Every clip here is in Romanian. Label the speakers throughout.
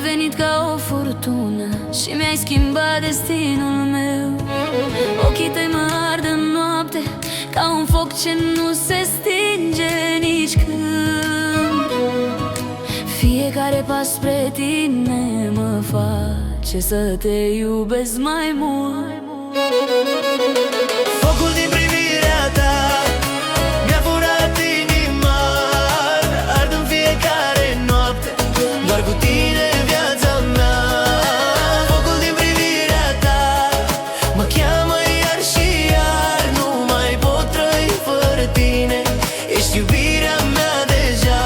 Speaker 1: venit ca o furtună și mi-ai schimbat destinul meu. Ochii tăi mă ard în noapte ca un foc ce nu se stinge nici când. Fiecare pas spre tine mă face să te iubesc mai mult.
Speaker 2: Focul din privirea ta mi-a furat inima, ard în fiecare noapte, doar cu tine viața mea. Focul din privirea ta mă cheamă iar și iar, nu mai pot trăi fără tine, ești iubirea mea deja.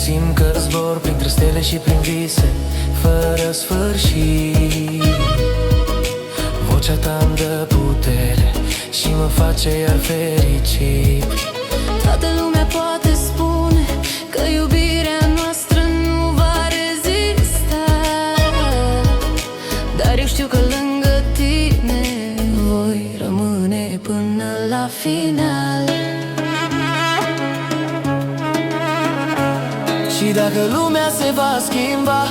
Speaker 2: Simt că zbor printre stele și prin vise fără sfârșit. Vocea ta-mi dă putere și mă face iar fericit.
Speaker 1: Toată lumea poate spune că iubirea noastră nu va rezista, dar eu știu că lângă tine voi rămâne până la final.
Speaker 2: Și dacă lumea se va schimba,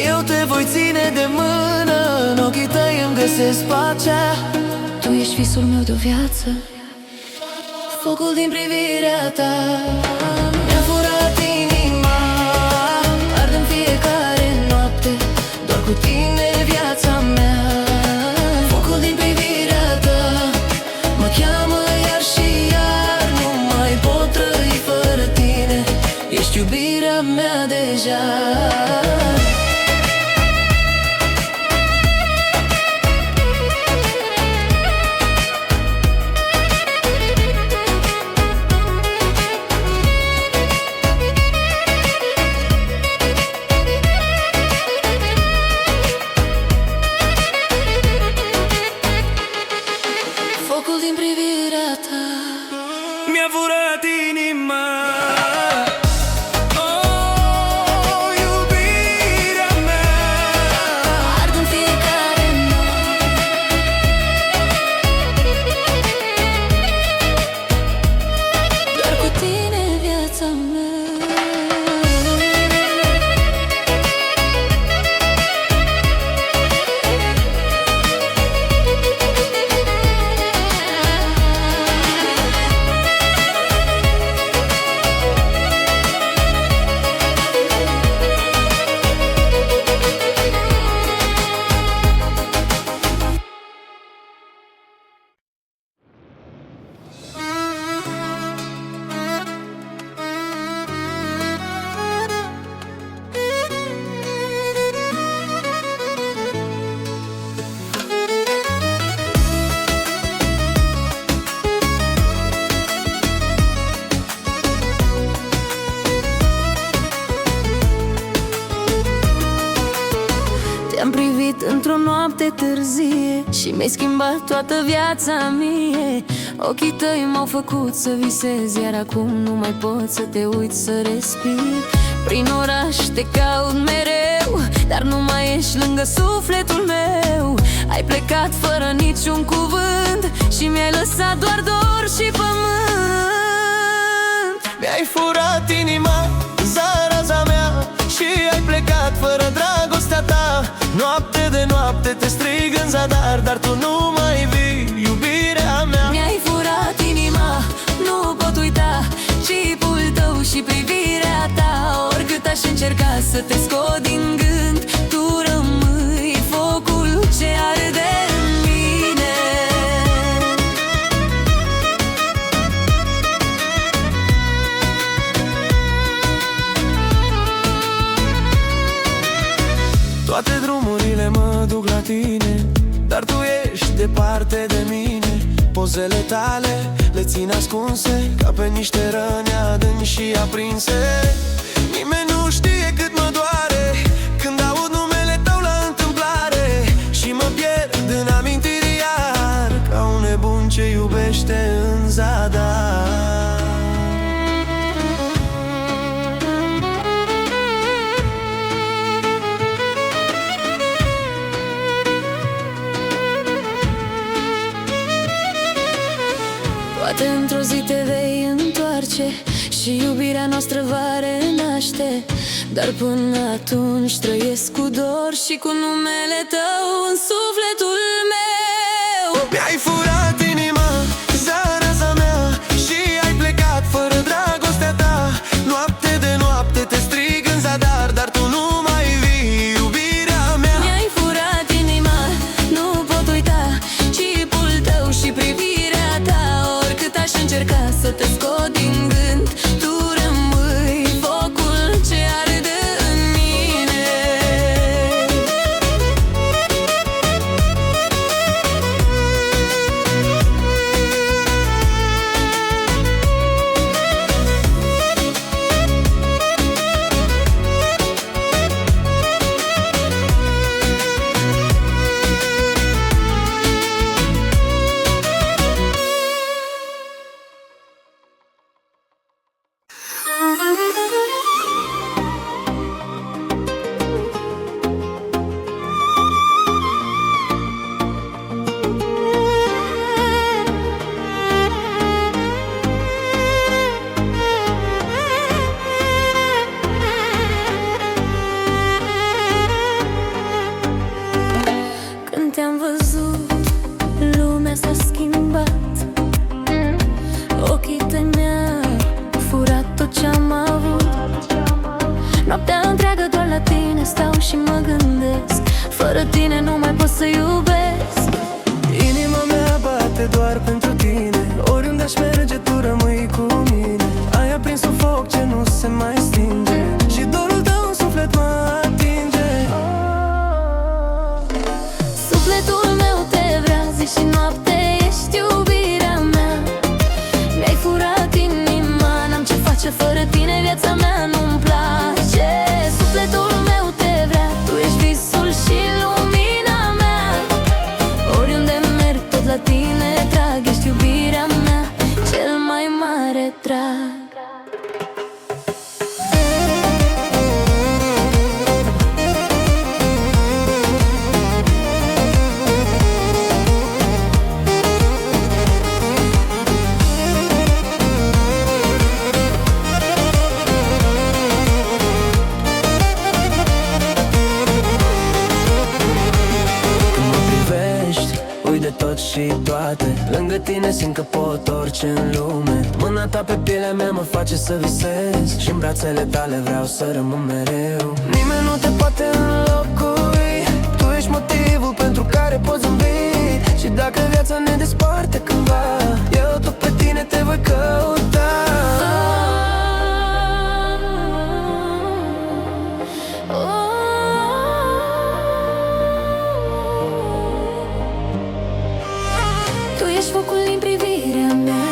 Speaker 2: eu te voi ține de mână, în ochii tăi îmi găsesc pacea.
Speaker 1: Tu ești visul meu de-o viață, focul din privirea ta mi-a furat inima, ard în fiecare noapte, doar cu tine viața mea. Focul din privirea ta mă cheamă iar și iar, nu mai pot trăi fără tine, ești iubirea mea deja. Focul din privirea ta
Speaker 2: mi-a furat inima.
Speaker 1: Te-am privit într-o noapte târzie și mi-ai schimbat toată viața mie. Ochii tăi m-au făcut să visez, iar acum nu mai pot să te uit, să respir. Prin oraș te caut mereu, dar nu mai ești lângă sufletul meu. Ai plecat fără niciun cuvânt și mi-ai lăsat doar dor și pământ.
Speaker 2: Mi-ai furat inima, zaraza mea, și ai plecat fără dragostea ta. Noapte de noapte te strig în zadar, dar tu nu mai vii, iubirea mea.
Speaker 1: Mi-ai furat inima, nu pot uita chipul tău și privirea ta. Oricât aș încerca să te scot din gând, tu rămâi focul ce arde în mine.
Speaker 2: Toate drumurile mă duc la tine, dar tu ești departe de mine. Pozele tale le țin ascunse, ca pe niște răni adânci și aprinse. Nimeni nu știe cât mă doare când aud numele tău la întâmplare și mă pierd în amintiri iar, ca un nebun ce iubește în zadar.
Speaker 1: Poate într-o zi te vei întoarce și iubirea noastră va renaște, dar până atunci trăiesc cu dor și cu numele tău în sufletul meu.
Speaker 2: Mi-ai furat inima, zaraza mea, și ai plecat fără dragostea ta. Noapte de noapte te strig în zadar, dar tu nu mai vii, iubirea mea.
Speaker 1: Mi-ai furat inima, nu pot uita chipul tău și privirea ta. Oricât aș încerca să te scot din gând, tu rămâi focul ce arde în mine. Când te-am văzut, lumea s-a schimbat. Ochii tăi mi-au furat tot ce-am avut. Noaptea întreagă doar la tine stau și mă gândesc. Fără tine nu mai pot să iubesc.
Speaker 2: Inima mea bate doar pentru tine. Oriunde aș merge, tu rămâi cu mine. Ai aprins un foc ce nu se mai stinge și dorul tău în suflet mă atinge.
Speaker 1: Sufletul meu te vrea zi și noapte, ești iubirea mea. Mi-ai furat inima, n-am ce face fără tine, viața mea nu-mi place. Sufletul meu te vrea, tu ești visul și lumina mea. Oriunde merg, tot la tine trag, ești iubirea mea, cel mai mare drag.
Speaker 2: Tot și toate lângă tine simt că pot orice în lume. Mâna ta pe pielea mea mă face să visez și în brațele tale vreau să rămân mereu. Nimeni nu te poate înlocui, tu ești motivul pentru care pot zâmbi. Și dacă viața ne desparte cândva, eu tot pe tine te voi căuta.
Speaker 1: Tu ești focul din privirea mea,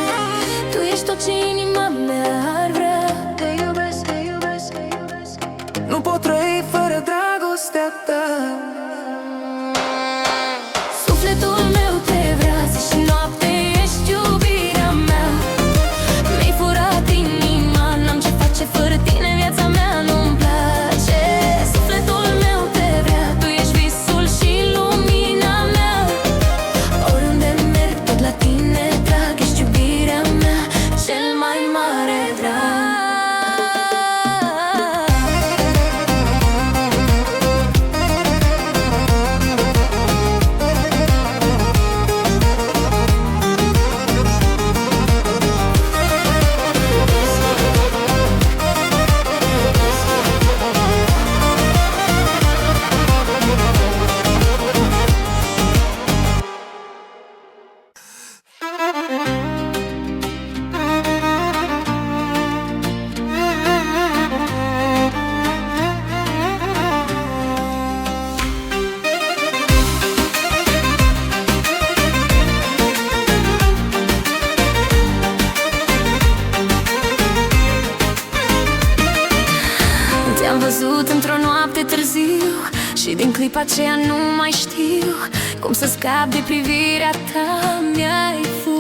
Speaker 1: tu ești tot ce inima mea ar vrea. Te iubesc, te iubesc, te iubesc.
Speaker 2: Nu pot trăi fără dragostea ta.
Speaker 1: Sufletul meu te vrea zi și noapte, ești iubirea mea. Mi-ai furat inima, n-am ce face fără tine, viața mea nu-mi place. Sufletul meu te vrea, tu ești visul și lumina mea. Oriunde merg, tot la tine trag, ești iubirea mea, cel mai mare drag. Te-am văzut într-o noapte târziu și din clipa aceea nu mai știu cum să scap de privirea ta. Mi-ai furat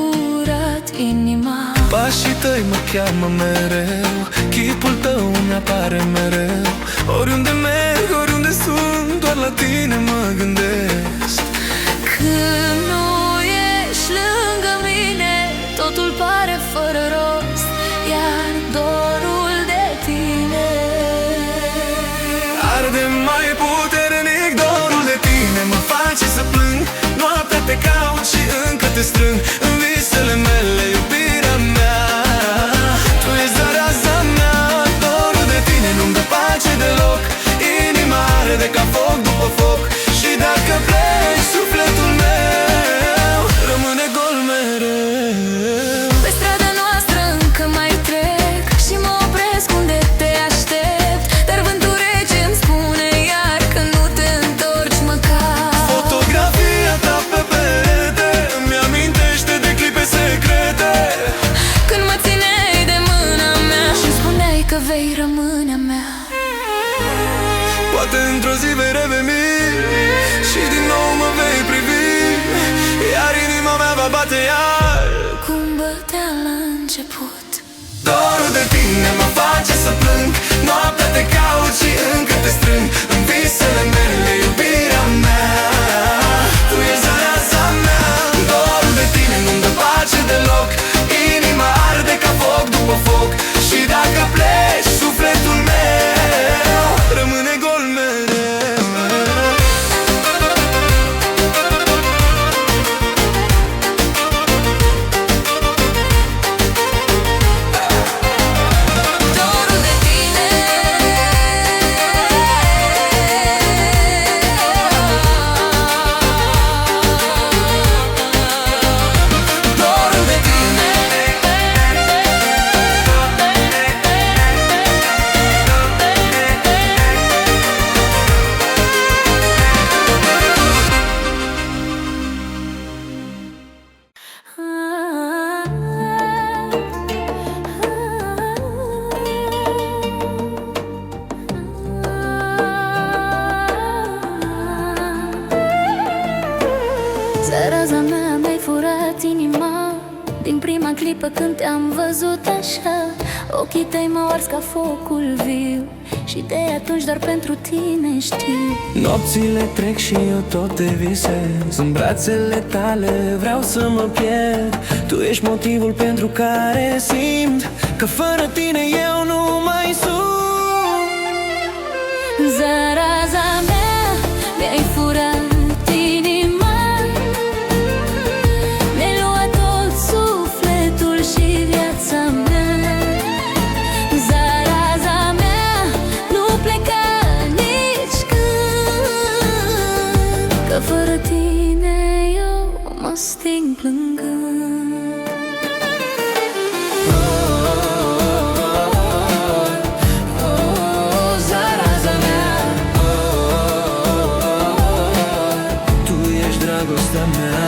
Speaker 1: inima.
Speaker 2: Pașii tăi mă cheamă mereu, chipul tău mi-apare mereu. Oriunde merg, oriunde sunt, doar la tine mă gândesc.
Speaker 1: Când nu ești lângă mine, totul pare fără rost, iar dorul de tine
Speaker 2: arde mai puternic. Dorul de tine mă face să plâng, noaptea te caut și încă te strâng. În visele mele, iubirea mea, tu ești zaraza mea. Dorul de tine nu-mi dă pace deloc, inima arde ca foc după foc. Și dacă pleci, sufletul meu rămâne gol mereu.
Speaker 1: Pe strada noastră încă mai trec și mă opresc unde te aștept, dar vântul rece îmi spune iar că nu te întorci măcar.
Speaker 2: Fotografia ta pe perete îmi amintește de clipe secrete,
Speaker 1: Când mă țineai de mâna mea și spuneai că vei rămâne a mea.
Speaker 2: poate într-o zi vei reveni și din nou mă vei privi, iar inima mea va bate iar
Speaker 1: Cum bătea la început.
Speaker 2: dorul de tine mă face să plâng, noaptea te caut și încă te strâng. În visele mele, iubirea mea, tu ești zaraza mea. Dorul de tine nu-mi dă pace deloc, inima arde ca foc după foc. Și dacă pleci, sufletul meu rămâne gol mereu.
Speaker 1: Dorul de tine
Speaker 2: Dorul de tine
Speaker 1: Zaraza mea, mi-ai furat inima din prima clipă când te-am văzut așa. Ochii tăi mă ars ca focul viu și de atunci doar pentru tine știu.
Speaker 2: Nopțile trec și eu tot te visez, în brațele tale vreau să mă pierd. Tu ești motivul pentru care simt că fără tine eu nu mai sunt.
Speaker 1: Zaraza mea, mi-ai furat inima, mi-ai luat tot sufletul și viața mea. Zaraza mea, nu pleca nici când, că fără tine eu mă sting plângând.
Speaker 2: Zaraza mea, tu ești dragostea mea.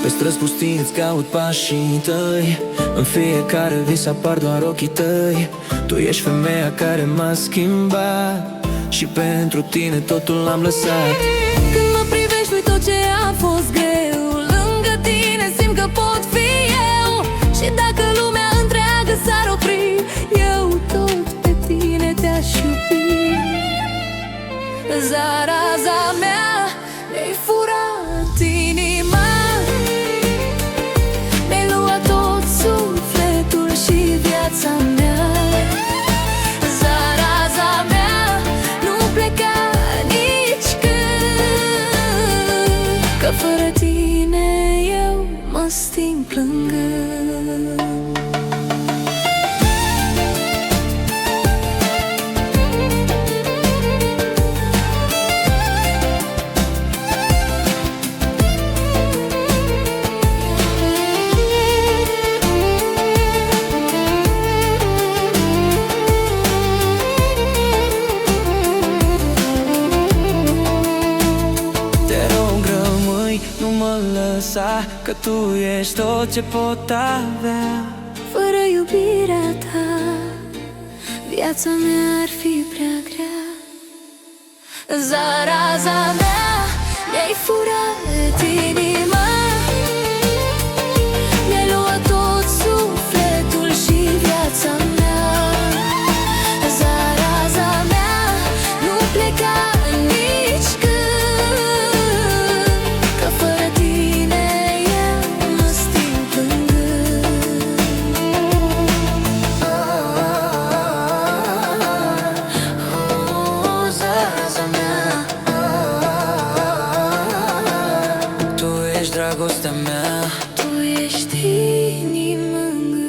Speaker 2: Pe străzi pustii îți caut pașii tăi, în fiecare vis apar doar ochii tăi. Tu ești femeia care m-a schimbat și pentru tine totul am lăsat.
Speaker 1: Când mă privești, uit tot ce a fost greu, lângă tine simt că pot fi eu. Și dacă lumea întreagă s-ar opri, eu tot pe tine te-aș iubi. Zaraza mea, mi-ai furat inima, mi-ai luat tot sufletul și viața mea. Zaraza mea, nu pleca nici când, că fără tine eu mă sting plângând.
Speaker 2: Că tu ești tot ce pot avea.
Speaker 1: Fără iubirea ta viața mea ar fi prea grea. Zaraza mea, mi-ai furat inima, mi-ai luat tot sufletul și viața mea. Zaraza mea, nu pleca nici când, că fără tine eu mă sting plângând. Zaraza mea,
Speaker 2: tu ești dragostea mea,
Speaker 1: tu ești inima mea.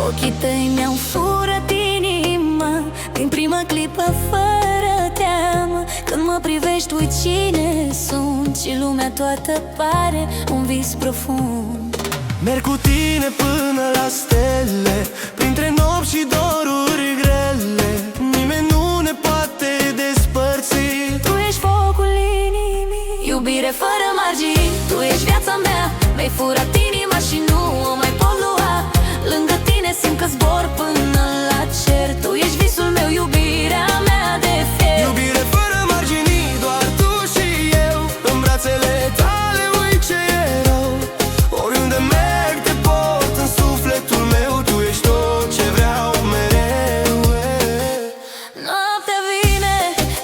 Speaker 1: Ochii tăi mi-au furat inima din prima clipă fără teamă. Când mă privești uit cine sunt și lumea toată pare un vis profund.
Speaker 2: merg cu tine până la stele, printre nopți și doruri grele. Nimeni nu ne poate despărți.
Speaker 1: Tu ești focul inimii, iubire fără margini. Tu ești viața mea, mi-ai furat inima și nu o mai pot lua. Lângă tine simt că zbor până la cer. Tu ești visul meu, iubirea mea de fier.
Speaker 2: Iubire fără margini, doar tu și eu. În brațele tale uit ce e rău. Oriunde merg te port în sufletul meu. Tu ești tot ce vreau mereu.
Speaker 1: Noaptea vine,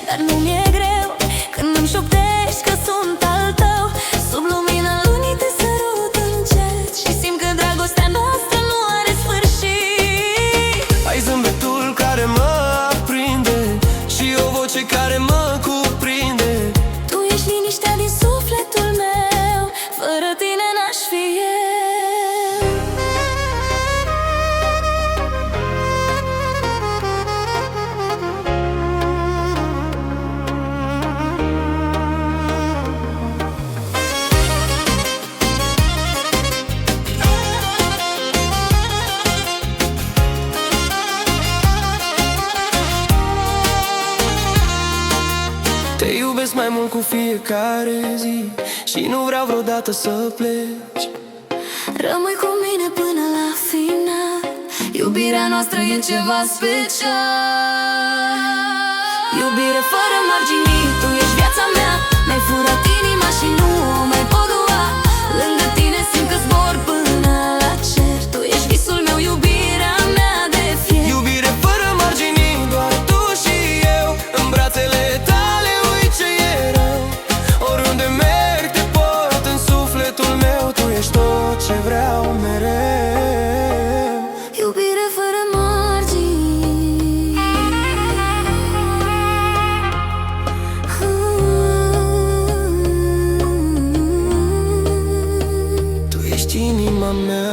Speaker 1: dar nu mi-e greu când îmi șoptești că sunt al tău. Sub lumina lunii te sărut încet și simt că dragostea noastră nu are sfârșit.
Speaker 2: Ai zâmbetul care mă aprinde și o voce care mă cuprinde.
Speaker 1: Tu ești liniștea din sufletul meu, fără tine n-aș fi eu.
Speaker 2: Te iubesc mai mult cu fiecare zi și nu vreau vreodată să pleci.
Speaker 1: Rămâi cu mine până la final, iubirea noastră e ceva special. Iubire fără margini, tu ești viața mea, mi-ai furat inima și nu o mai pot lua. Lângă tine simt că zbor până la cer. Tu ești visul meu, iubirea mea de fier.
Speaker 2: Iubire fără margini, doar tu și eu. În brațele tale uit ce e rău. Oriunde merg te port în sufletul meu. Tu ești tot ce vreau mereu.
Speaker 1: Iubire fără margini.
Speaker 2: Tu ești inima mea.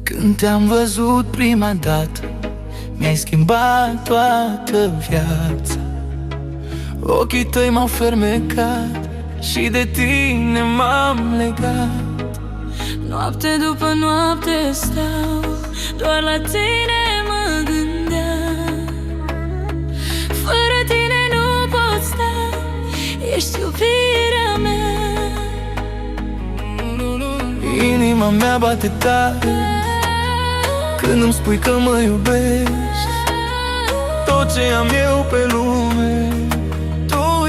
Speaker 2: Când te-am văzut prima dată, mi-ai schimbat toată viața. Ochii tăi m-au fermecat și de tine m-am legat.
Speaker 1: Noapte după noapte stau, doar la tine mă gândeam. Fără tine nu pot sta, ești iubirea mea.
Speaker 2: Inima mea bate tare când îmi spui că mă iubești. Tot ce am eu pe lume tu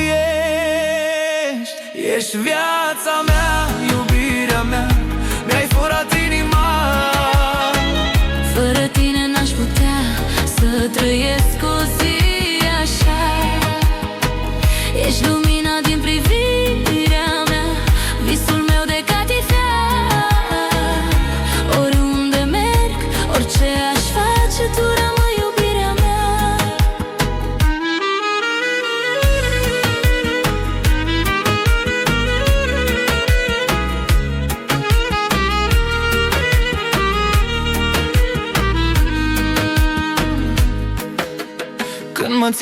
Speaker 2: ești. Ești viața mea, iubirea mea, mi-ai furat inima.
Speaker 1: Fără tine n-aș putea să trăiesc o zi așa. Ești lumina din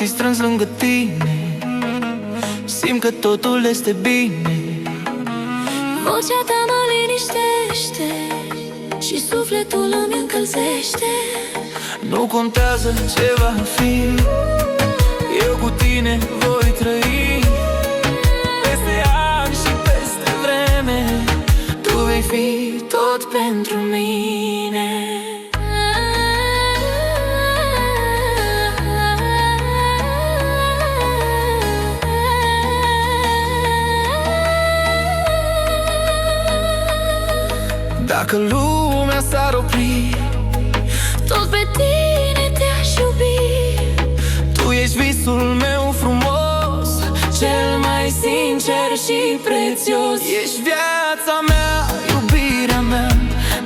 Speaker 2: ți strâns lângă tine, simt că totul este bine.
Speaker 1: Vocea ta mă liniștește și sufletul îmi încălzește.
Speaker 2: Nu contează ce va fi, eu cu tine voi trăi. Peste ani și peste vreme, tu vei fi tot pentru mine. Dacă lumea s-ar opri,
Speaker 1: tot pe tine te-aș iubi.
Speaker 2: tu ești visul meu frumos, cel mai sincer și prețios. Ești viața mea, iubirea mea,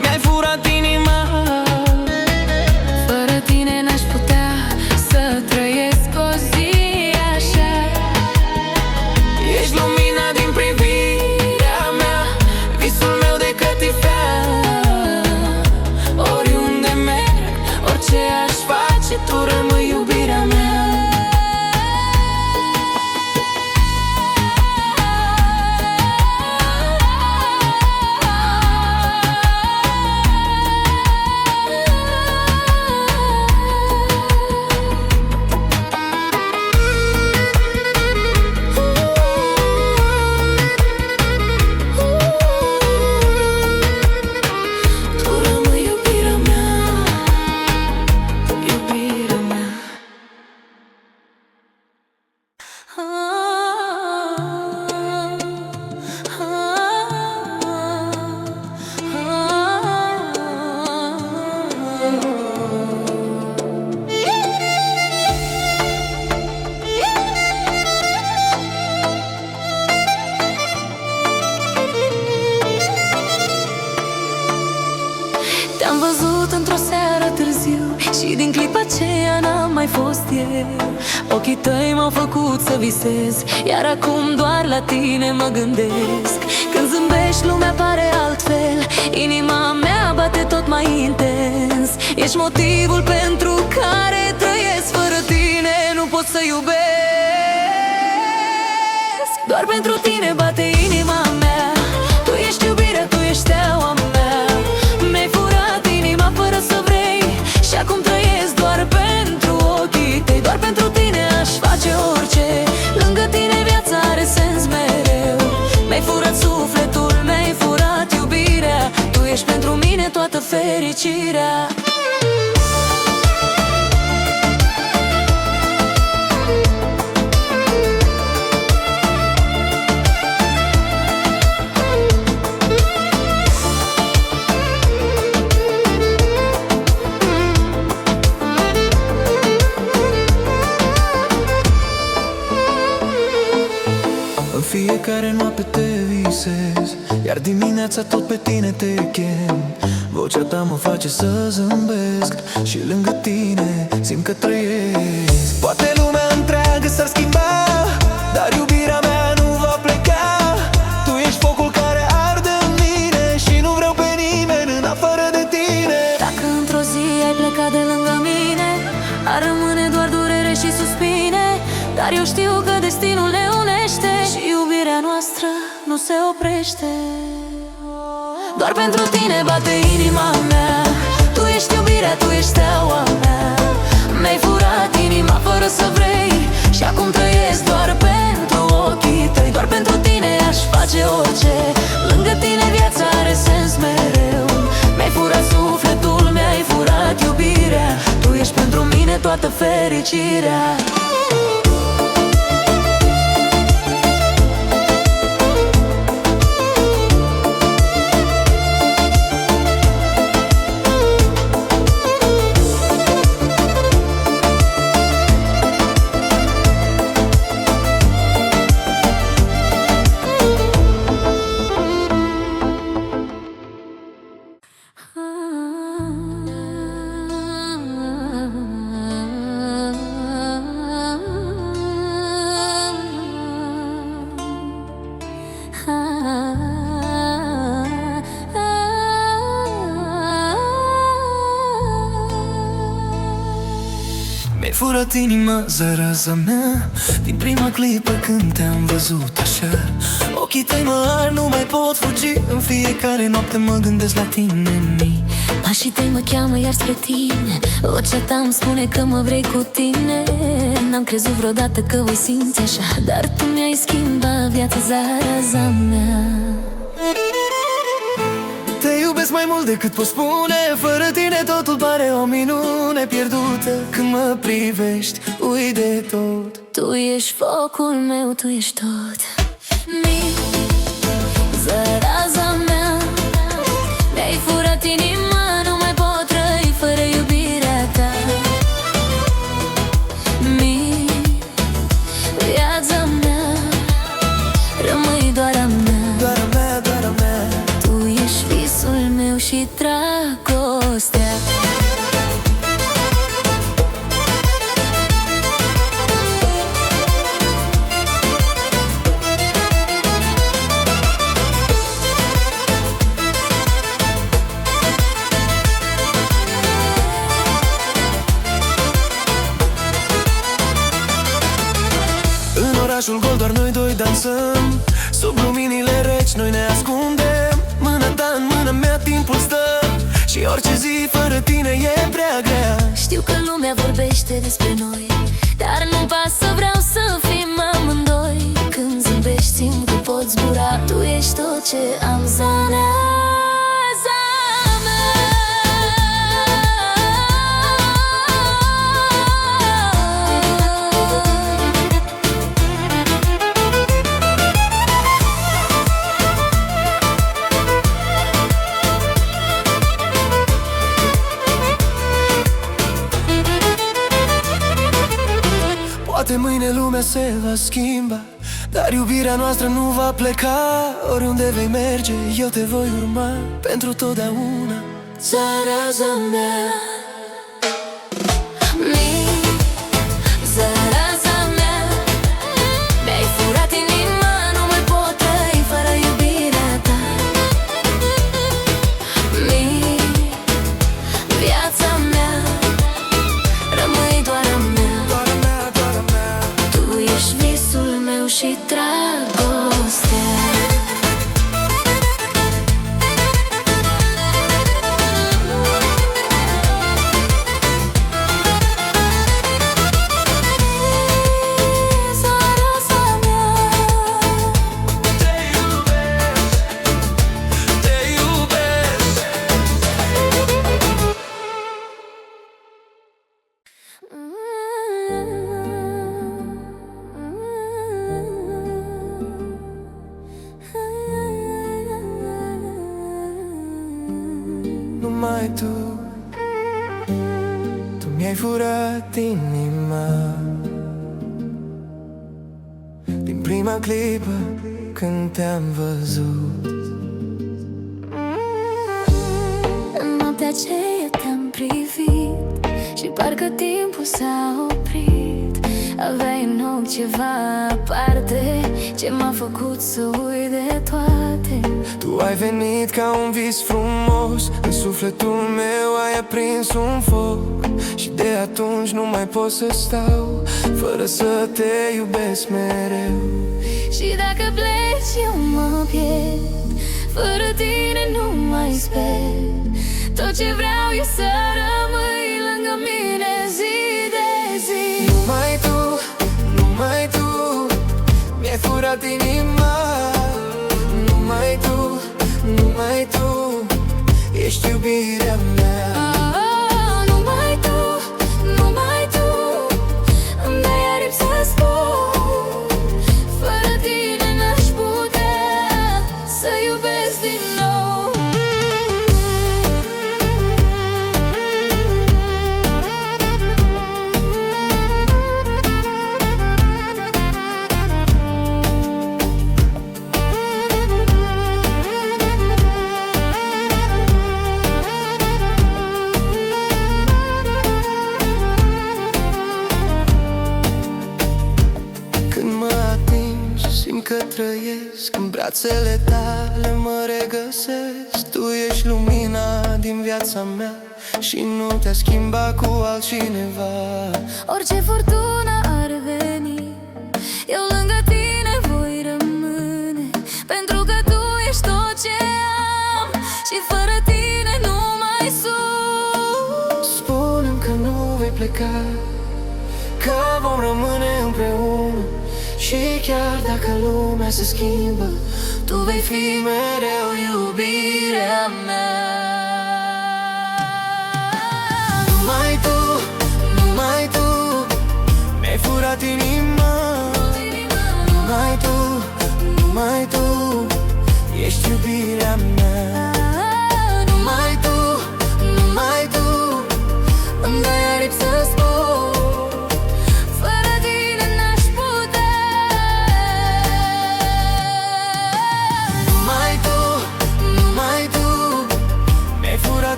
Speaker 2: mi-ai furat inima.
Speaker 1: Fără tine n-aș putea să trăiesc o zi așa.
Speaker 2: Ești lumina din privirea mea, visul meu de cătifea. Oriunde merg, orice aș face, tu rămâi iubirea mea.
Speaker 1: Tu rămâi iubirea mea, iubirea mea. Te-am văzut într-o seară târziu și din clipa aceea n-am mai fost eu. Ochii tăi m-au făcut să visez, iar acum doar la tine mă gândesc. Când zâmbești lumea pare altfel, inima mea bate tot mai intens. Ești motivul pentru care trăiesc, fără tine nu pot să iubesc. Doar pentru tine bate inima mea, tu ești iubirea, tu ești steaua mea. Mi-ai furat inima fără să vrei și acum trăiesc doar pentru ochii tăi. Doar pentru tine aș face orice, lângă tine viața are sens mereu. Mi-ai furat sufletul, mi-ai furat iubirea, tu ești pentru mine toată fericirea.
Speaker 2: În fiecare noapte te visez, iar dimineața tot pe tine te chem. Vocea ta mă face să zâmbesc și lângă tine simt că trăiesc. Poate lumea întreagă s-ar schimba, dar iubirea mea nu va pleca. Tu ești focul care arde în mine și nu vreau pe nimeni în afară de tine.
Speaker 1: Dacă într-o zi ai plecat de lângă mine, ar rămâne doar durere și suspine. Dar eu știu că destinul ne unește și iubirea noastră nu se oprește. Doar pentru tine bate inima mea, tu ești iubirea, tu ești steaua mea. Mi-ai furat inima fără să vrei și acum trăiesc doar pentru ochii tăi. Doar pentru tine aș face orice, lângă tine viața are sens mereu. Mi-ai furat sufletul, mi-ai furat iubirea, tu ești pentru mine toată fericirea.
Speaker 2: furat inima, zaraza mea, din prima clipă când te-am văzut așa. Ochii tăi mă ar, nu mai pot fugi. În fiecare noapte mă gândesc la tine în mii.
Speaker 1: Pașii tăi mă cheamă iar spre tine. Vocea ta îmi spune că mă vrei cu tine. N-am crezut vreodată că voi simți așa, dar tu mi-ai schimbat viața, zaraza mea.
Speaker 2: Te iubesc mai mult decât pot spune. Fără tine totul pare o minune pierdută. Când mă privești, uit de tot.
Speaker 1: Tu ești focul meu, tu ești tot. Zaraza mea, mi-ai furat inima, nu mai pot trăi fără iubirea ta. Viața mea, rămâi doar a mea.
Speaker 2: Doar a mea, doar a mea.
Speaker 1: Tu ești visul meu și dragostea.
Speaker 2: Orașul gol, doar noi doi dansăm. Sub luminile reci noi ne ascundem. Mâna ta în mâna mea, timpul stă. Și orice zi fără tine e prea grea.
Speaker 1: Știu că lumea vorbește despre noi, dar nu pasă, vreau să fim amândoi. Când zâmbești simt că pot zbura. Tu ești tot ce am, zaraza mea.
Speaker 2: Poate mâine lumea se va schimba, dar iubirea noastră nu va pleca. Oriunde vei merge, eu te voi urma pentru totdeauna.
Speaker 1: Zaraza mea, zaraza mea, mi-ai furat inima, nu mai pot trăi fără iubirea ta. Viața mea, rămâi doar a mea.
Speaker 2: Doar a mea, doar a mea.
Speaker 1: Tu ești visul meu și dragostea.
Speaker 2: Numai tu mi-ai furat inima. Din prima clipă când te-am văzut.
Speaker 1: În noaptea aceea te-am privit și parcă timpul s-a oprit. Aveai în ochi ceva aparte ce m-a făcut să uit de toate.
Speaker 2: Tu ai venit ca un vis frumos, în sufletul meu ai aprins un foc. Și de atunci nu mai pot să stau fără să te iubesc mereu.
Speaker 1: Și dacă pleci eu mă pierd, fără tine nu mai sper. Tot ce vreau e să rămâi lângă mine zi de zi.
Speaker 2: Numai tu mi-ai furat inima. Numai tu ești iubirea mea.
Speaker 1: Numai tu îmi dai aripi să spun. Fără tine n-aș putea să iubesc din nou.
Speaker 2: Simt că trăiesc în brațele tale, mă regăsesc. Tu ești lumina din viața mea și nu te-a schimbat cu altcineva.
Speaker 1: Orice furtună ar veni, eu lângă tine voi rămâne, pentru că tu ești tot ce am și fără tine nu mai sunt.
Speaker 2: Spune-mi că nu vei pleca, că vom rămâne împreună. Și chiar dacă lumea se schimbă, tu vei fi mereu iubirea mea. Numai tu, numai tu mi-ai furat inima. Numai tu, numai tu ești iubirea mea. Numai tu, numai tu îmi dai aripi să spun.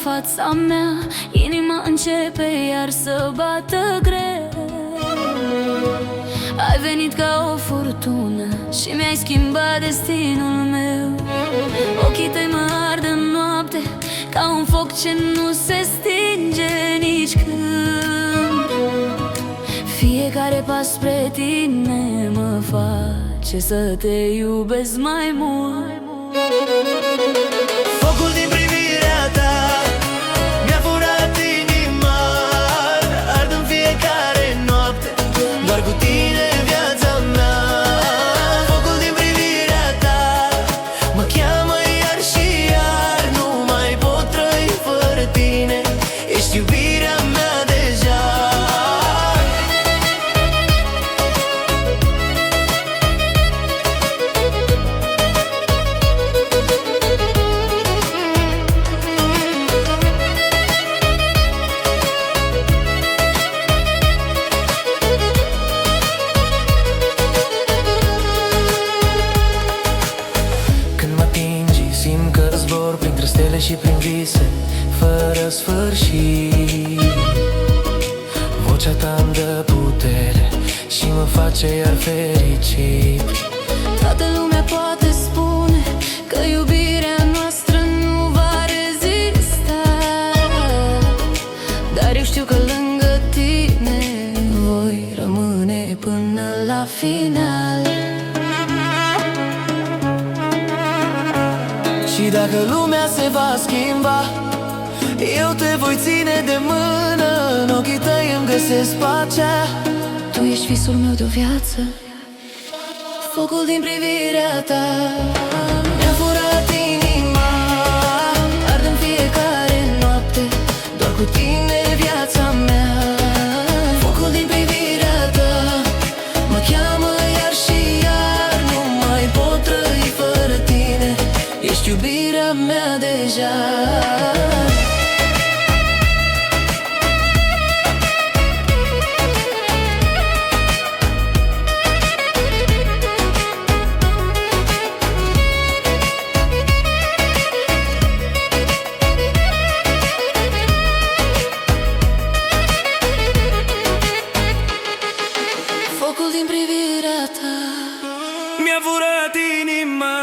Speaker 1: Fața mea, inima începe iar să bată greu. Ai venit ca o furtună și mi-ai schimbat destinul meu. Ochii tăi mă ard în noapte ca un foc ce nu se stinge nici când. Fiecare pas spre tine mă face să te iubesc mai mult.
Speaker 2: Focul din privirea ta mi-a furat inima, ard în fiecare noapte, doar cu tine viața mea. Focul din privirea ta mă cheamă iar și iar, nu mai pot trăi fără tine, ești iubirea mea deja. Și prin vise, fără sfârșit, vocea ta îmi dă putere și mă face iar fericit.
Speaker 1: Toată lumea poate spune că iubirea noastră nu va rezista, dar eu știu că lângă tine voi rămâne până la final.
Speaker 2: Și dacă lumea se va schimba, eu te voi ține de mână, în ochii tăi îmi găsesc pacea.
Speaker 1: Tu ești visul meu de-o viață, focul din privirea ta mi-a furat inima, ard în fiecare noapte, doar cu tine viața mea. Focul din privirea ta mă cheamă iar și iar, nu mai pot trăi fără tine, ești iubirea mea deja. Focul din privirea ta
Speaker 2: mi-a furat inima.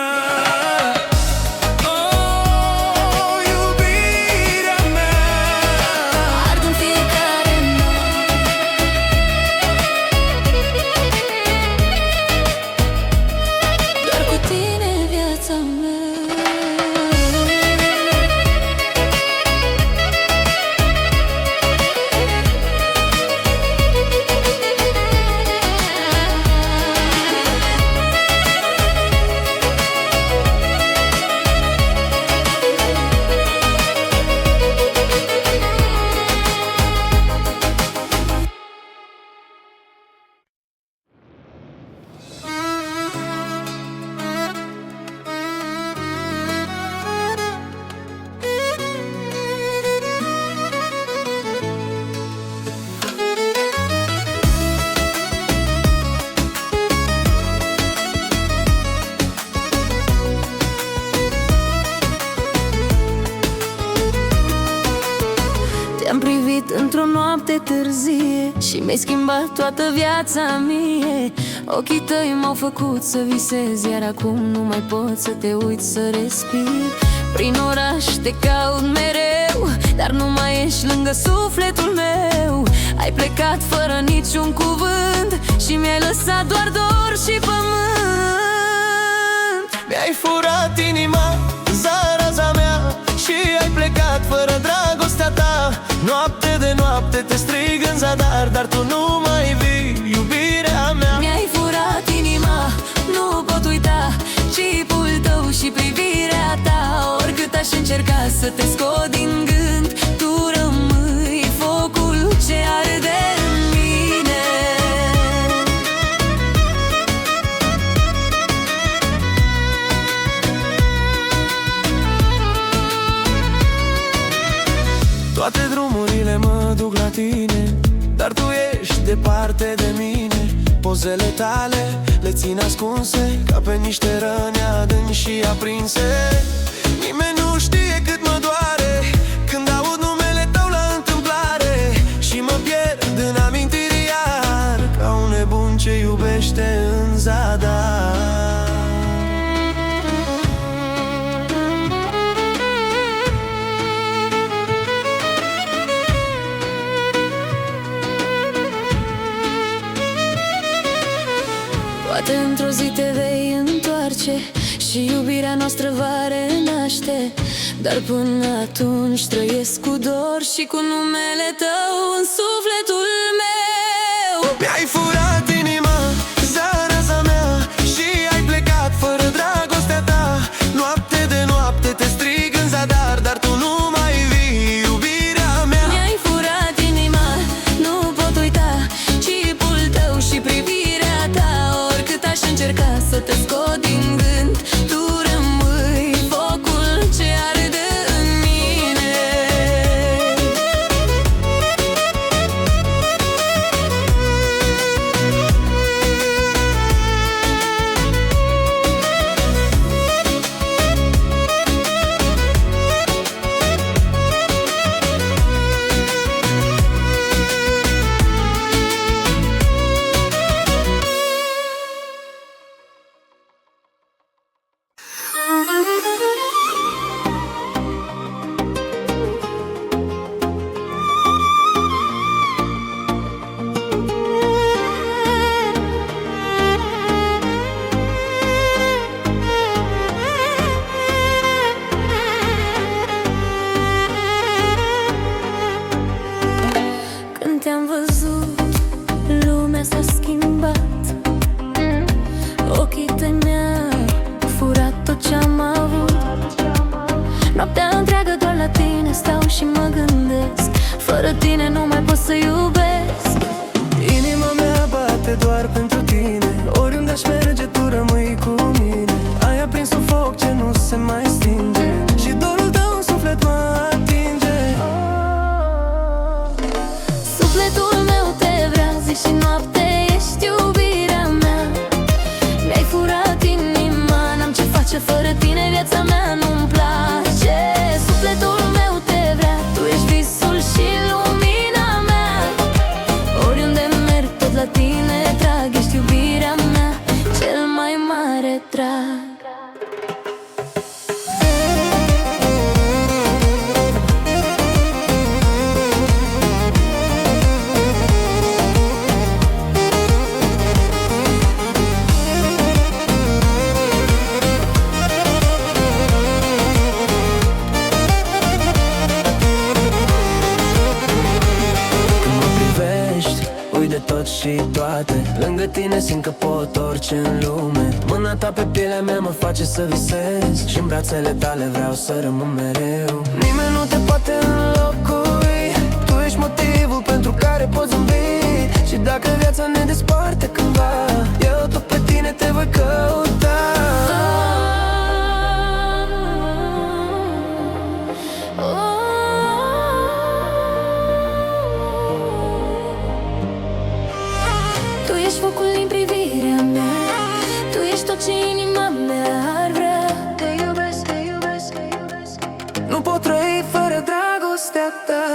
Speaker 1: într-o noapte târzie și mi-ai schimbat toată viața mie. Ochii tăi m-au făcut să visez, iar acum nu mai pot să te uit să respir. Prin oraș te caut mereu, dar nu mai ești lângă sufletul meu. Ai plecat fără niciun cuvânt și mi-ai lăsat doar dor și pământ.
Speaker 2: Mi-ai furat inima, zaraza mea, și ai plecat fără dragostea ta. Noapte de noapte te strig în zadar, dar tu nu mai vii, iubirea mea.
Speaker 1: Mi-ai furat inima, nu pot uita chipul tău și privirea ta. Oricât aș încerca să te scot din gând, tu rămâi focul ce arde în mine.
Speaker 2: Toate drumurile mă duc la tine, dar tu ești departe de mine. Pozele tale le țin ascunse ca pe niște răni adânci și aprinse. Nimeni nu știe cât mă doare când aud numele tău la întâmplare și mă pierd în amintiri iar, ca un nebun ce iubește în zadar.
Speaker 1: Poate într-o zi te vei întoarce și iubirea noastră va renaște, dar până atunci trăiesc cu dor și cu numele tău în sufletul meu.
Speaker 2: Mi-ai furat inima, zaraza mea, și ai plecat fără dragostea ta. Noapte de noapte te strig în zadar, dar tu nu mai vii, iubirea mea.
Speaker 1: Mi-ai furat inima, nu pot uita chipul tău și privirea ta. Oricât aș încerca să te scot din gând, tu rămâi focul ce arde în mine. Când te-am văzut, lumea s-a schimbat. Ochii tăi mi-au furat tot ce-am avut. Noaptea întreagă doar la tine stau și mă gândesc. Fără tine nu mai pot să iubesc.
Speaker 2: Inima mea bate doar pentru tine, oriunde aș merge tu rămâi cu mine. Ai aprins un foc ce nu se mai stinge și dorul tău în suflet mă atinge.
Speaker 1: Sufletul meu te vrea zi și noapte, ești iubirea mea. Mi-ai furat inima, n-am ce face fără tine, viața mea nu-mi place. Sufletul meu te vrea, tu ești visul și lumina mea. Oriunde merg tot la tine trag, ești iubirea mea, cel mai mare drag.
Speaker 2: De tot și toate, lângă tine simt că pot orice în lume. Mâna ta pe pielea mea mă face să visez și în brațele tale vreau să rămân mereu. Nimeni nu te poate înlocui, tu ești motivul pentru care pot zâmbi. Și dacă viața ne desparte cândva, eu tot pe tine te voi căuta.
Speaker 1: Tu ești focul din privirea mea, tu ești tot ce inima mea ar vrea. Te iubesc, te iubesc, te iubesc.
Speaker 2: Nu pot trăi fără dragostea ta.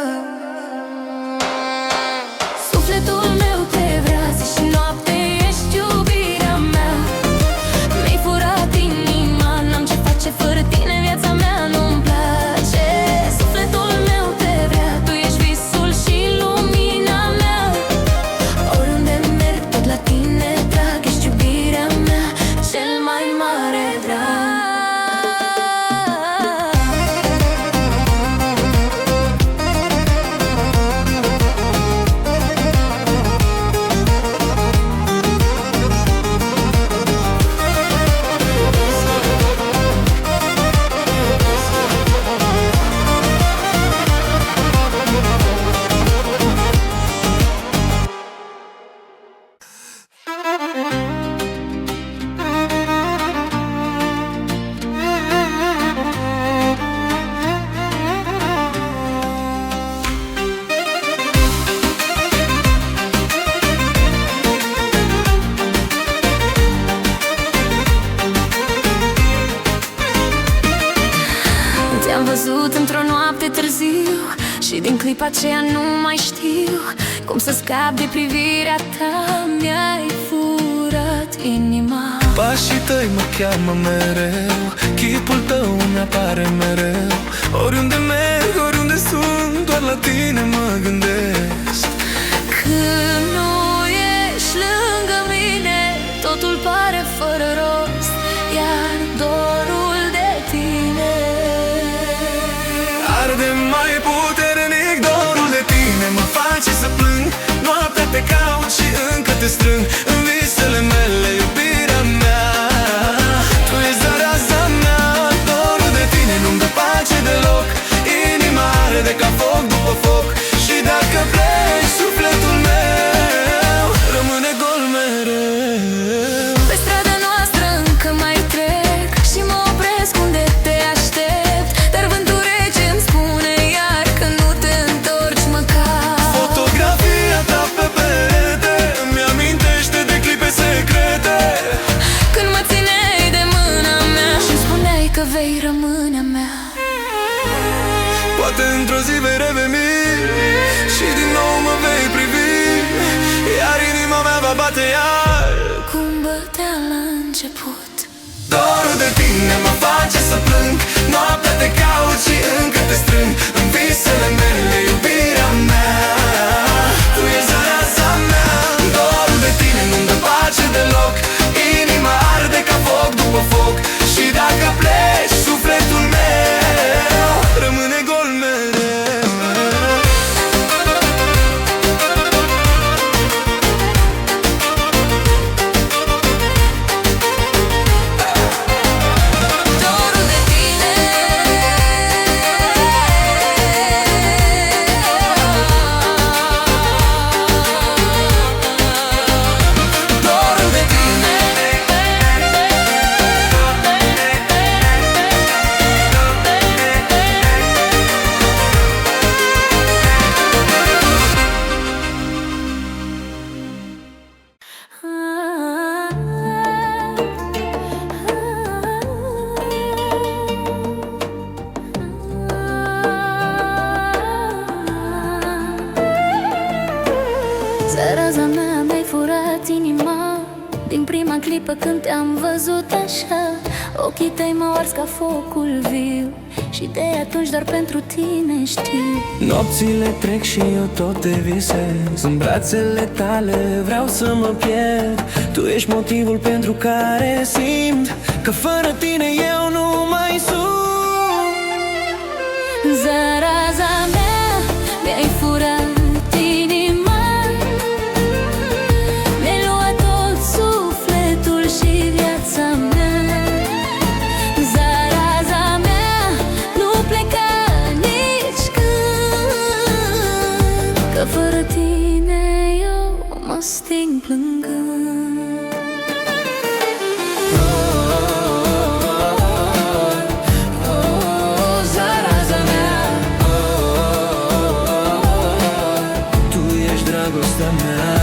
Speaker 1: Și din clipa aceea nu mai știu cum să scap de privirea ta. Mi-ai furat inima.
Speaker 2: Pașii tăi mă cheamă mereu, chipul tău mi-apare mereu. Oriunde merg, oriunde sunt, doar la tine mă gândesc.
Speaker 1: Când nu ești lângă mine, totul pare fără rost, iar dorul de tine
Speaker 2: arde mai puternic. Dorul de tine mă face să plâng. Noaptea te caut și încă te strâng. În visele mele, iubirea mea, tu ești zaraza mea. Dorul de tine nu-mi dă pace deloc. Inima arde ca foc după foc. Și dacă pleci, sufletul meu rămâne gol mereu.
Speaker 1: Pe strada noastră încă mai trec și mă opresc unde te aștept, dar vântul rece îmi spune iar că nu te întorci măcar.
Speaker 2: Fotografia ta pe perete îmi amintește de clipe secrete.
Speaker 1: Când mă țineai de mâna mea și-mi spuneai că vei rămâne a mea.
Speaker 2: Poate într-o zi vei reveni și din nou mă vei privi, iar inima mea va bate iar
Speaker 1: Cum bătea la început.
Speaker 2: Dorul de tine mă face să plâng. Noaptea te caut și încă te strâng. În visele mele, iubirea mea, tu ești zaraza mea. Dorul de tine nu-mi dă pace deloc. Inima arde ca foc după foc. Și dacă pleci, sufletul meu rămâne gol mereu.
Speaker 1: Dorul de tine, dorul de tine. Zaraza mea, mi-ai furat inima din prima clipă când te-am văzut așa. Ochii tăi m-au ars ca focul viu și de atunci doar pentru tine știu.
Speaker 2: Nopțile trec și eu tot te visez. În brațele tale vreau să mă pierd. Tu ești motivul pentru care simt că fără tine eu nu mai sunt.
Speaker 1: Zaraza mea, mi-ai furat inima, mi-ai luat tot sufletul și viața mea. Zaraza mea, nu pleca nici când, că fără tine eu mă sting plângând.
Speaker 2: Zaraza mea, tu ești dragostea mea.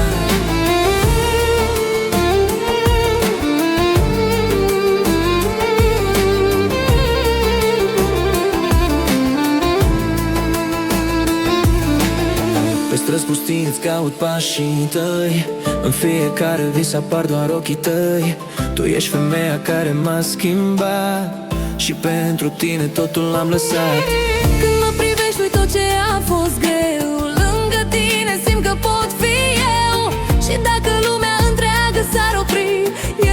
Speaker 2: Pe străzi pustii îți caut pașii tăi. În fiecare vis apar doar ochii tăi. Tu ești femeia care m-a schimbat și pentru tine totul am lăsat.
Speaker 1: Când mă privești, uit tot ce a fost greu. Lângă tine simt că pot fi eu. Și dacă lumea întreagă s-ar opri,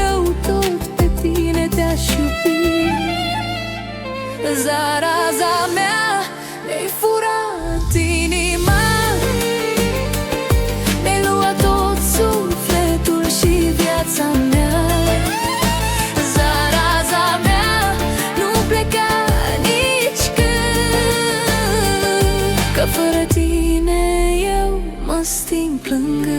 Speaker 1: eu tot pe tine te-aș iubi. Zaraza mea, mi-ai furat inima, mi-ai luat tot sufletul și viața mea. Zaraza mea, nu pleca nici când, că fără tine eu mă sting plângând.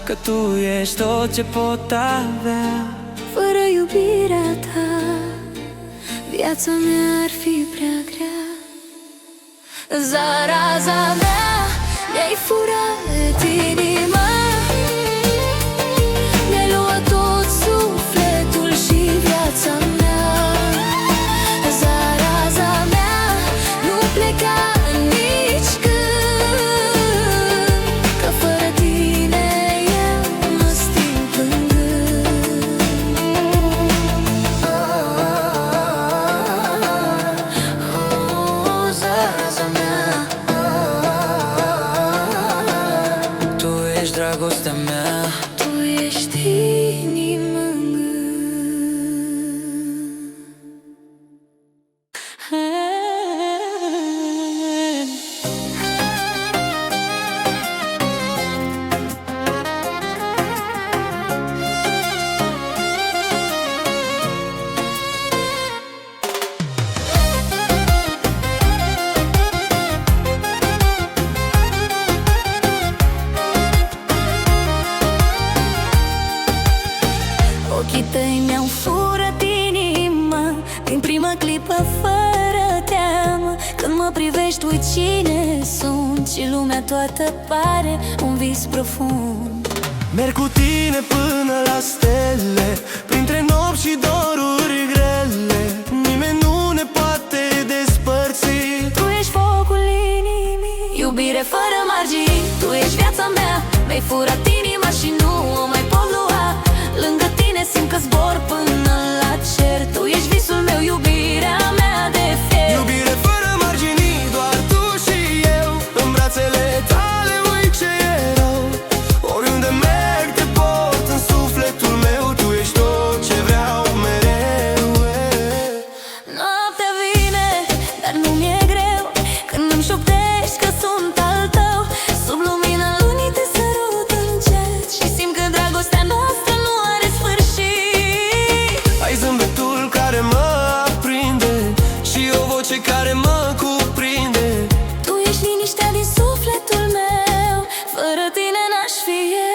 Speaker 2: că tu ești tot ce pot avea.
Speaker 1: Fără iubirea ta, viața mea ar fi prea grea. Zaraza mea, mi-ai furat inima, mi-ai luat tot sufletul și viața mea. Zaraza mea, nu pleca nici când, că fără tine eu mă sting în gând. Zaraza mea,
Speaker 2: Tu ești dragostea mea,
Speaker 1: tu ești inima în gând. Ochii tăi mi-au furat inima din prima clipă fără teamă. Când mă privești, uit cine sunt și lumea toată pare un vis profund.
Speaker 2: merg cu tine până la stele, printre nopți și doruri grele. Nimeni nu ne poate despărți.
Speaker 1: Tu ești focul inimii, iubire fără margini. Tu ești viața mea, mi-ai furat inima și nu o mai pot lua. Lângă tine simt că zbor până la cer. Tu ești visul meu, iubirea mea de fier.
Speaker 2: Iubire fără margini, doar tu și eu. În brațele tale uit ce erau. Oriunde merg te port în sufletul meu. Tu ești tot ce vreau mereu.
Speaker 1: Noaptea vine, dar nu mi-e greu când îmi șoptești că sunt al tău. Sub lumina lunii te sărut încet și simt că dragostea noastră nu are sfârșit.
Speaker 2: Ai zâmbetul care mă aprinde și o voce care mă cuprinde.
Speaker 1: Tu ești liniștea din sufletul meu, fără tine n-aș fi eu.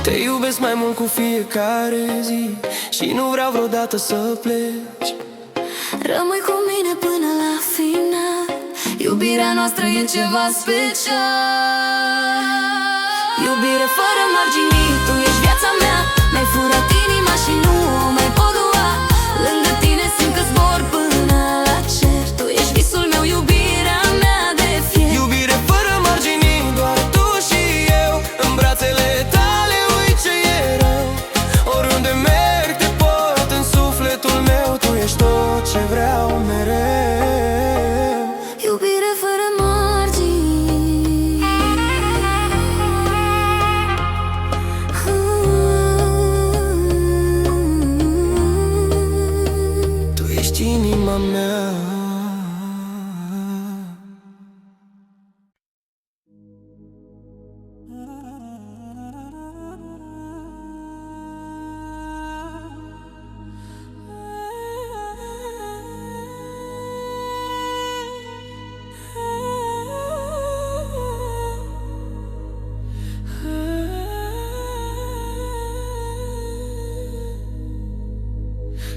Speaker 2: Te iubesc mai mult cu fiecare zi și nu vreau vreodată să pleci.
Speaker 1: Rămâi cu mine până la final, iubirea noastră e ceva special. Iubire fără margini, tu ești viața mea, mi-ai furat inima și nu o mai pot lua. Lângă tine simt că zbor până la cer. Tu ești visul meu, iubirea mea de fier.
Speaker 2: Iubire fără margini, doar tu și eu. În brațele tale uit ce erau. Oriunde merg te port în sufletul meu. Tu ești tot ce vreau mereu.
Speaker 1: Iubire fără margini,
Speaker 2: Tu ești inima mea.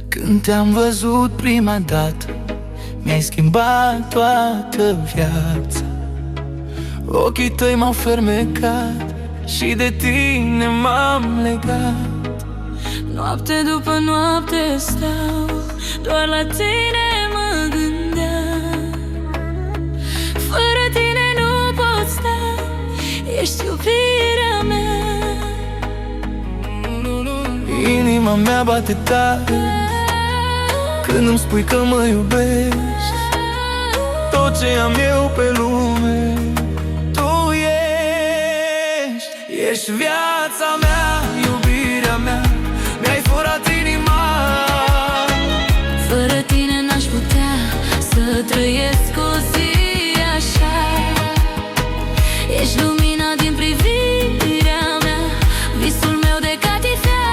Speaker 2: Când te-am văzut prima dată, mi-ai schimbat toată viața. Ochii tăi m-au fermecat și de tine m-am legat.
Speaker 1: noapte după noapte stau, doar la tine mă gândeam. Fără tine nu pot sta, ești iubirea mea.
Speaker 2: Inima mea bate tare când îmi spui că mă iubești. Tot ce am eu pe lume, tu ești. Ești viața mea, iubirea mea, mi-ai furat inima.
Speaker 1: Fără tine n-aș Ești lumina din privirea mea, visul meu de catifea.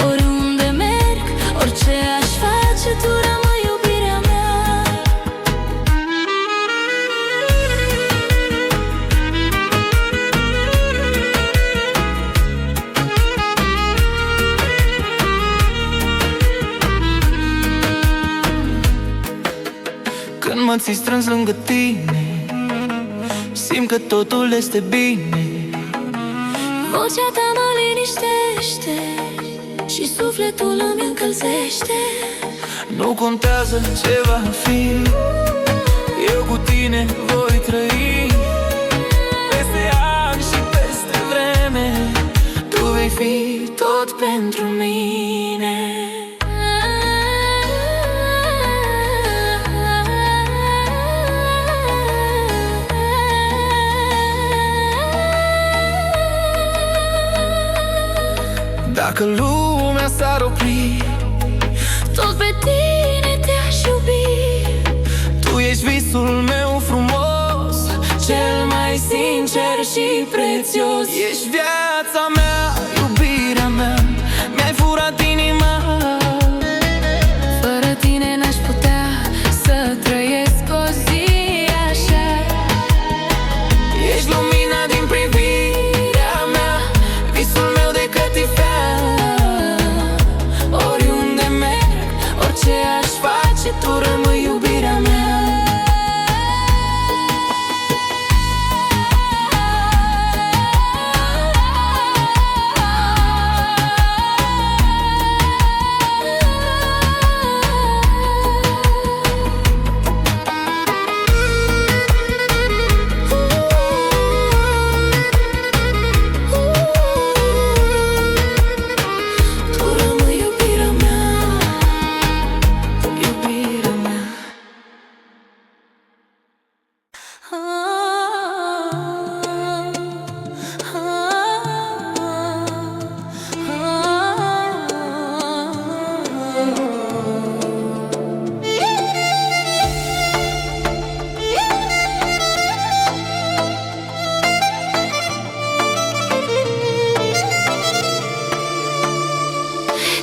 Speaker 1: Oriunde merg, orice aș face, tu rămâi iubirea mea.
Speaker 2: Când mă ții strâns lângă tine, simt că totul este bine.
Speaker 1: Vocea ta mă liniștește și sufletul îmi încălzește.
Speaker 2: Nu contează ce va fi, eu cu tine voi trăi. Peste ani și peste vreme, tu vei fi tot pentru mine. Dacă lumea s-ar opri,
Speaker 1: tot pe tine te-aș iubi.
Speaker 2: tu ești visul meu frumos,
Speaker 1: Cel mai sincer și prețios.
Speaker 2: ești viața mea, iubirea mea, mi-ai furat inima.
Speaker 1: Fără tine n-aș putea să trăiesc o zi așa.
Speaker 2: Ești lumina din privirea mea, visul meu de cătifea.
Speaker 1: Oriunde merg, orice aș face, tu rămâi iubirea mea. Tu rămâi iubirea mea, iubirea mea.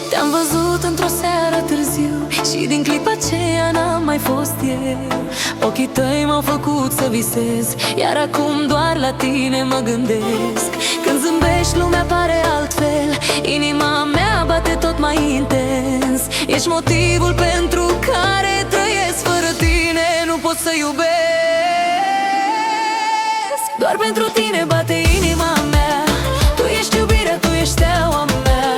Speaker 1: Te-am văzut într-o seară târziu și din clipa aceea n-am mai fost eu. Ochii tăi m-au făcut să visez, iar acum doar la tine mă gândesc. Când zâmbești lumea pare altfel, inima mea bate tot mai intens. Ești motivul pentru care trăiesc, fără tine nu pot să iubesc. Doar pentru tine bate inima mea, tu ești iubirea, tu ești steaua mea.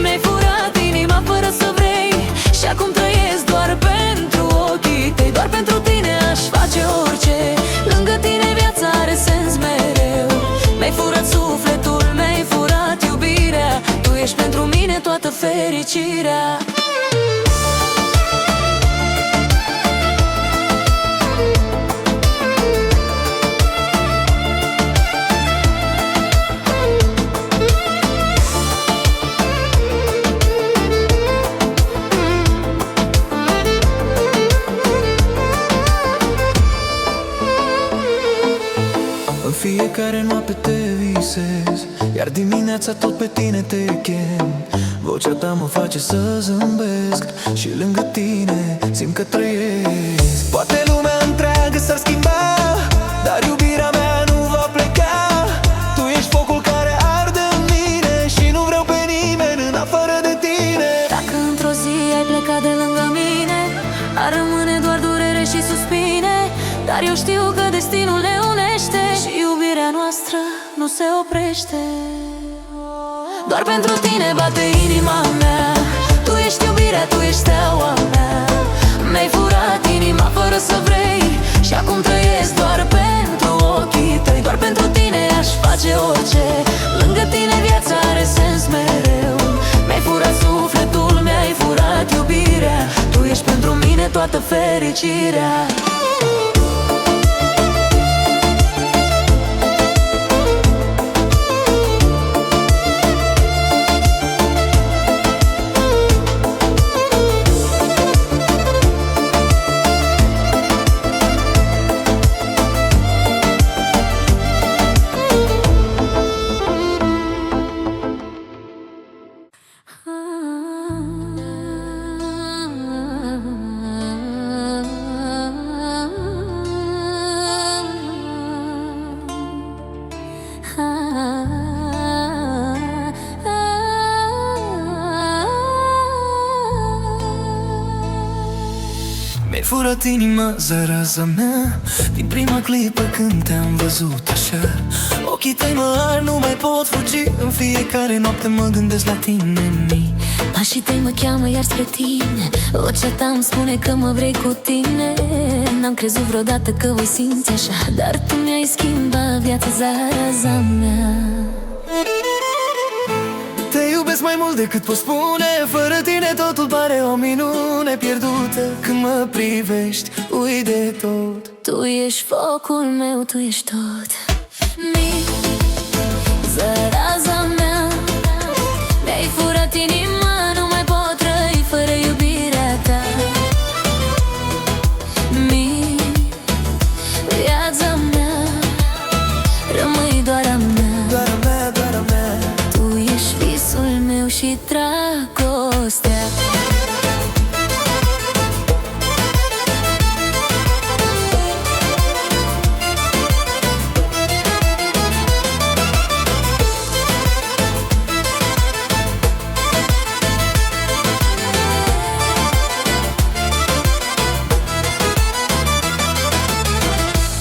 Speaker 1: Mi-ai furat inima fără să vrei și acum trăiesc doar pentru ochii tăi. Doar pentru tine aș face orice, lângă tine viața are sens mereu. Mi-ai furat sufletul, mi-ai furat iubirea, tu ești pentru mine toată fericirea.
Speaker 2: În fiecare noapte te visez, iar dimineața tot pe tine te chem. Vocea ta mă face să zâmbesc și lângă tine simt că trăiesc. Poate lumea întreagă s-ar schimba, dar iubirea mea nu va pleca. Tu ești focul care arde în mine și nu vreau pe nimeni în afară de tine.
Speaker 1: Dacă într-o zi ai plecat de lângă mine, ar rămâne doar durere și suspine. Dar eu știu că destinul ne unește și iubirea noastră nu se oprește. Doar pentru tine bate inima mea, tu ești iubirea, tu ești steaua mea. Mi-ai furat inima fără să vrei și acum trăiesc doar pentru ochii tăi. Doar pentru tine aș face orice, lângă tine viața are sens mereu. Mi-ai furat sufletul, mi-ai furat iubirea, tu ești pentru mine toată fericirea.
Speaker 2: furat inima, zaraza mea, din prima clipă când te-am văzut așa. Ochii tăi mă ard, nu mai pot fugi. În fiecare noapte mă gândesc la tine.
Speaker 1: Pașii tăi mă cheamă iar spre tine. Vocea ta îmi spune că mă vrei cu tine. N-am crezut vreodată că voi simți așa, dar tu mi-ai schimbat viața, zaraza mea.
Speaker 2: Te iubesc mai mult decât pot spune. Fără tine totul pare o minune pierdută. Când mă privești, uit de tot.
Speaker 1: Tu ești focul meu, tu ești tot. Zaraza mea, mi-ai furat inima, nu mai pot trăi fără iubirea ta. Viața mea, rămâi doar a mea.
Speaker 2: Doar a mea, doar a mea.
Speaker 1: Tu ești visul meu și dragostea.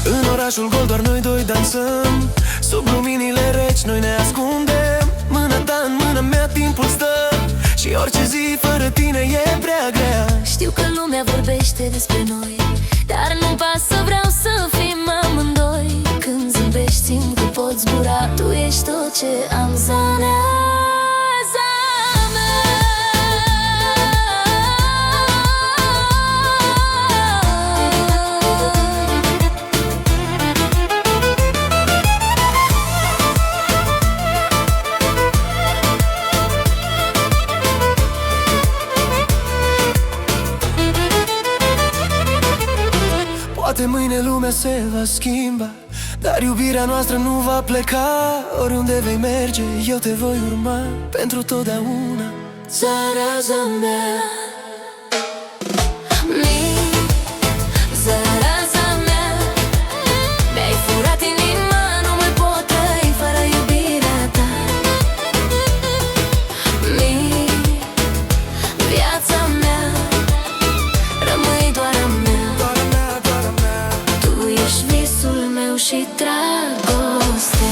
Speaker 2: În orașul gol doar noi doi dansăm. Sub luminile reci noi ne ascundem. Mâna ta în mâna mea, timpul stă. Și orice zi fără tine e prea grea.
Speaker 1: Știu că lumea vorbește despre noi, dar nu-mi pasă, vreau să fim amândoi. Când zâmbești simt că pot zbura. Tu ești tot ce am, zaraza mea.
Speaker 2: Poate mâine lumea se va schimba, dar iubirea noastră nu va pleca. Oriunde vei merge, eu te voi urma pentru totdeauna.
Speaker 1: Zaraza mea, zaraza mea, mi-ai furat inima, nu mai pot trăi fără iubirea ta. Viața mea, rămâi doar a mea.
Speaker 2: Doar a mea, doar a mea.
Speaker 1: Tu ești visul meu și dragostea.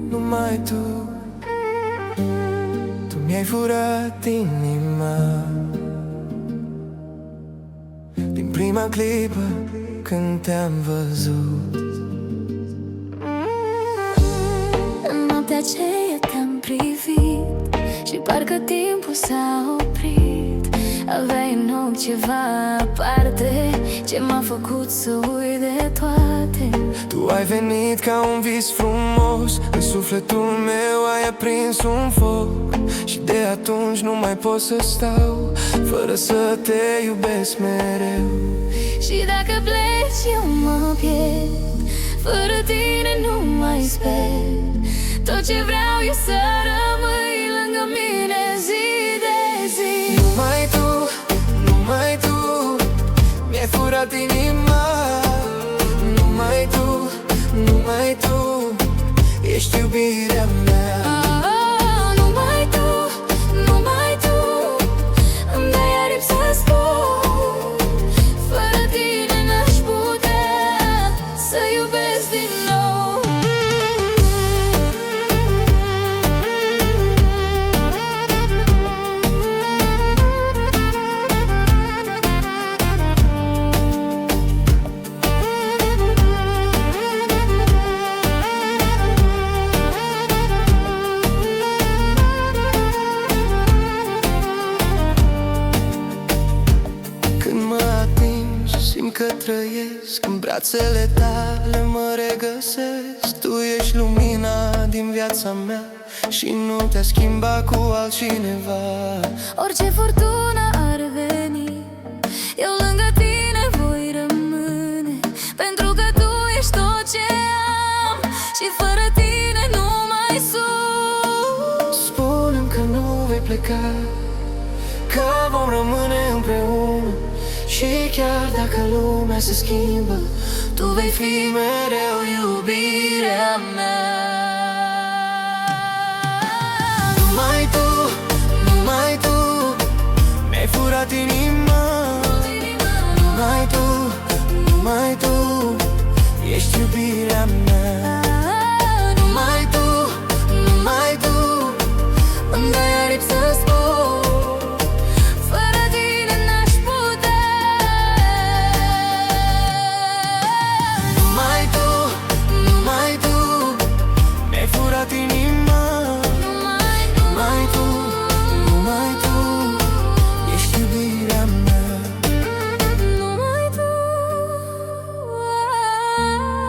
Speaker 2: Numai tu mi-ai furat inima. Din prima clipă când te-am văzut.
Speaker 1: În noaptea aceea te-am privit și parcă timpul s-a oprit. Aveai în ochi ceva aparte ce m-a făcut să uit de toate.
Speaker 2: Tu ai venit ca un vis frumos, în sufletul meu ai aprins un foc. Și de atunci nu mai pot să stau fără să te iubesc mereu.
Speaker 1: Și dacă pleci eu mă pierd, fără tine nu mai sper. Tot ce vreau e să rămâi lângă mine zi de zi.
Speaker 2: Numai tu mi-ai furat inima. Numai tu ești iubirea mea.
Speaker 1: Numai tu îmi dai aripi să spun. Fără tine n-aș putea să iubesc din nou.
Speaker 2: Că trăiesc în brațele tale, mă regăsesc. Tu ești lumina din viața mea și nu te-a schimbat cu altcineva.
Speaker 1: Orice furtună ar veni, eu lângă tine voi rămâne, pentru că tu ești tot ce am și fără tine nu mai sunt.
Speaker 2: Spune-mi că nu vei pleca, că vom rămâne împreună, și chiar dacă lumea se schimbă, tu vei fi mereu iubirea mea. Numai tu, numai tu mi-ai furat inima. Numai tu, numai tu ești iubirea mea.